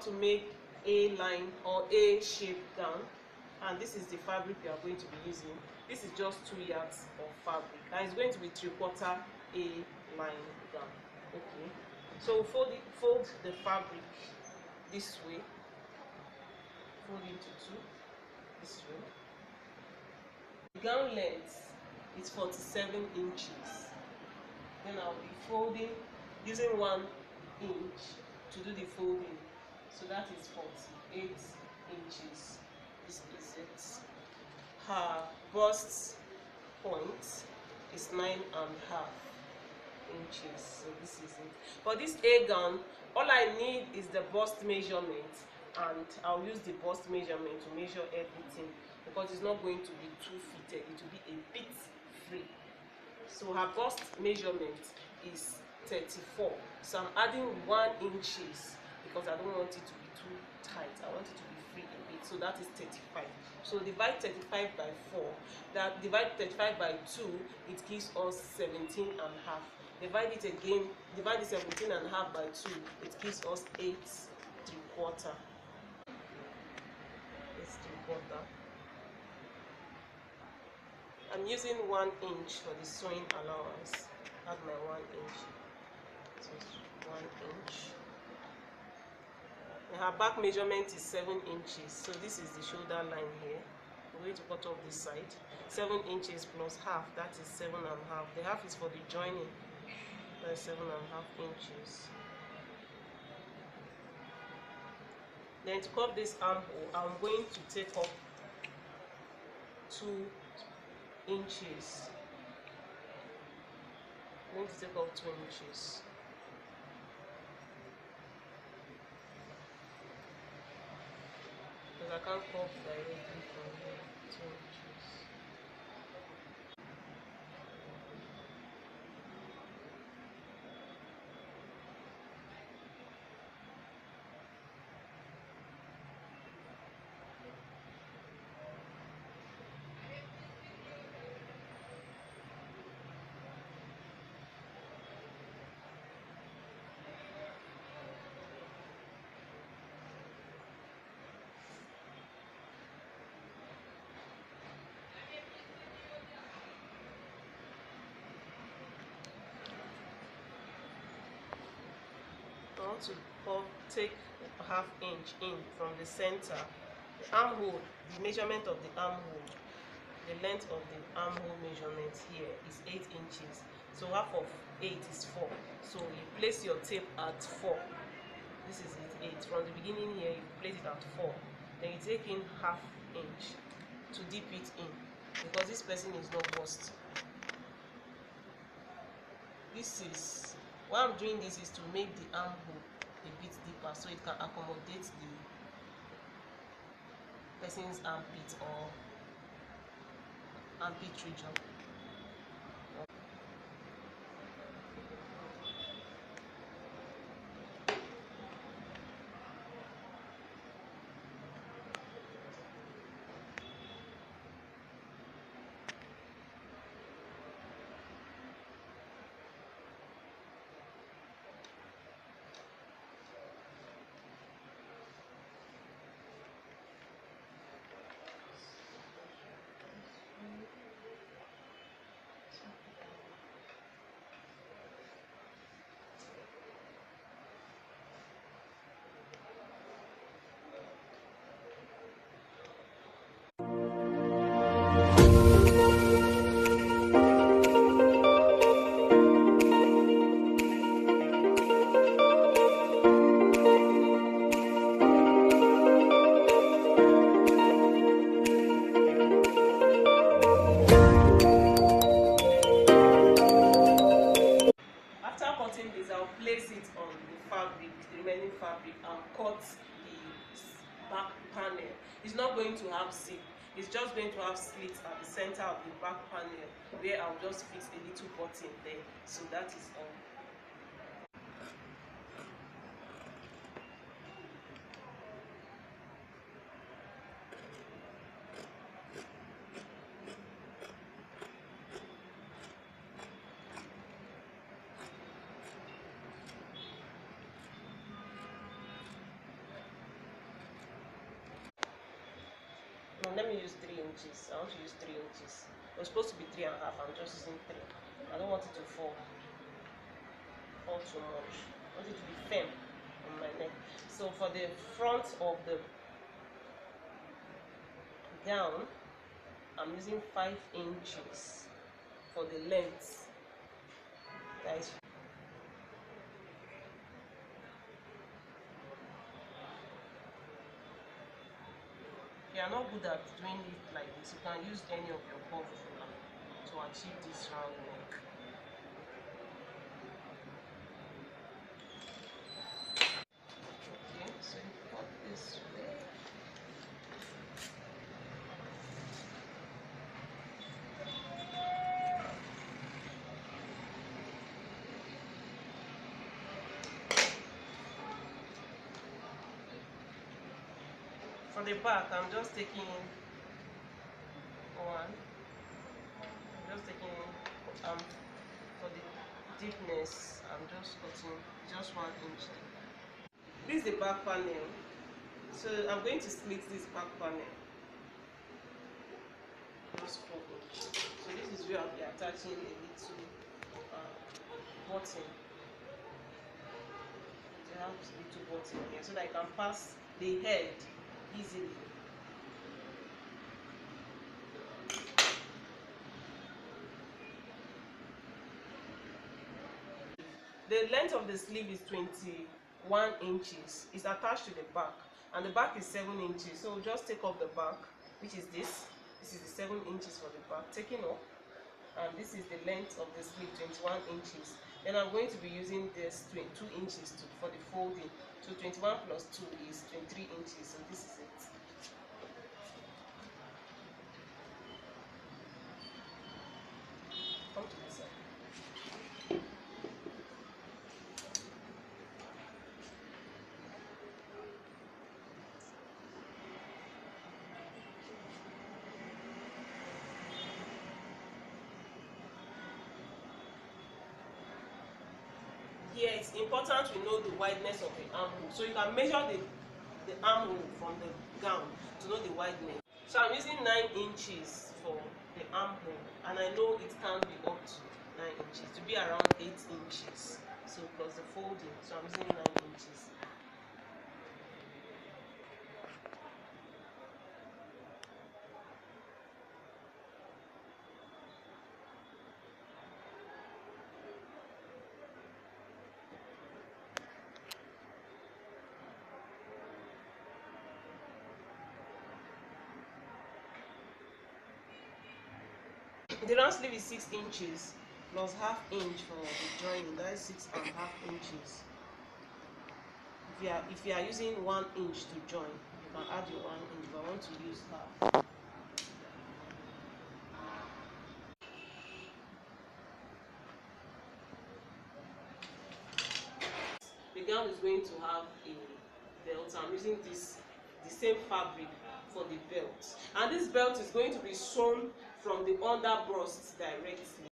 to make a line or a shape gown, and this is the fabric we are going to be using. This is just 2 yards of fabric, and it's going to be 3/4 a line gown. Okay, so fold the fabric this way, fold into 2 this way. The gown length is 47 inches. Then I'll be folding using 1 inch to do the folding, so that is 48 inches. This is it. Her bust point is 9.5 inches, so this is it. For this A gown, all I need is the bust measurement, and I'll use the bust measurement to measure everything, because it's not going to be too fitted, it will be a bit free. So her bust measurement is 34, so I'm adding 1 inches because I don't want it to be too tight, I want it to be free a bit, so that is 35. So divide 35 by 4, that divide 35 by 2, it gives us 17.5. Divide it again, divide the 17.5 by 2, it gives us 8.75. It's 3/4. I'm using 1 inch for the sewing allowance. Add my 1 inch. So 1 inch. And her back measurement is 7 inches. So this is the shoulder line here. I'm going to cut off this side. 7 inches plus half, that is 7.5. The half is for the joining. That's 7.5 inches. Then to cut this armhole, I'm going to take up 2 inches. I'm going to take off 2 inches. Because I can't cut directly from here. 2 inches. I want to take ½ inch in from the center. The armhole, the measurement of the armhole, the length of the armhole measurement here is 8 inches. So half of 8 is 4. So you place your tape at 4. This is it, 8. From the beginning here, you place it at 4. Then you take in ½ inch to dip it in, because this person is not bust. This is, why I'm doing this is to make the armhole a bit deeper, so it can accommodate the person's armpit or armpit region. Place it on the fabric, the remaining fabric, and cut the back panel. It's not going to have zip, it's just going to have slits at the center of the back panel, where I'll just fit a little button there. So that is all. let me use 3 inches. I want to use 3 inches. It was supposed to be 3.5. I'm just using 3. I don't want it to fall too much. I want it to be firm on my neck. So for the front of the gown, I'm using 5 inches for the length. Guys, if you are not good at doing it like this, you can use any of your puff ruler to achieve this round neck. Okay, so you cut this way. For the back, I'm just taking one. I'm just taking for the deepness. I'm just cutting just 1 inch deep. This is the back panel. So I'm going to split this back panel. Just 4 inches. So this is where I'll be attaching a little button. So I have a little button here so that I can pass the head easily. The length of the sleeve is 21 inches. It's attached to the back, and the back is 7 inches. So just take off the back, which is this. This is the 7 inches for the back, taking off, and this is the length of the sleeve, 21 inches. Then I'm going to be using this 2 inches for the folding. So 21 plus 2 is 23 inches. So this is it. Come to this side. Here it's important to know the wideness of the armhole. So you can measure the armhole from the gown to know the wideness. So I'm using 9 inches for the armhole, and I know it can be up to 9 inches, to be around 8 inches. So plus the folding, so I'm using 9 inches. The round sleeve is 6 inches plus ½ inch for the joining. That is 6.5 inches. If you are using 1 inch to join, you can add your 1 inch. But I want to use half. The gown is going to have a belt. I'm using the same fabric for the belt, and this belt is going to be sewn from the under bust directly.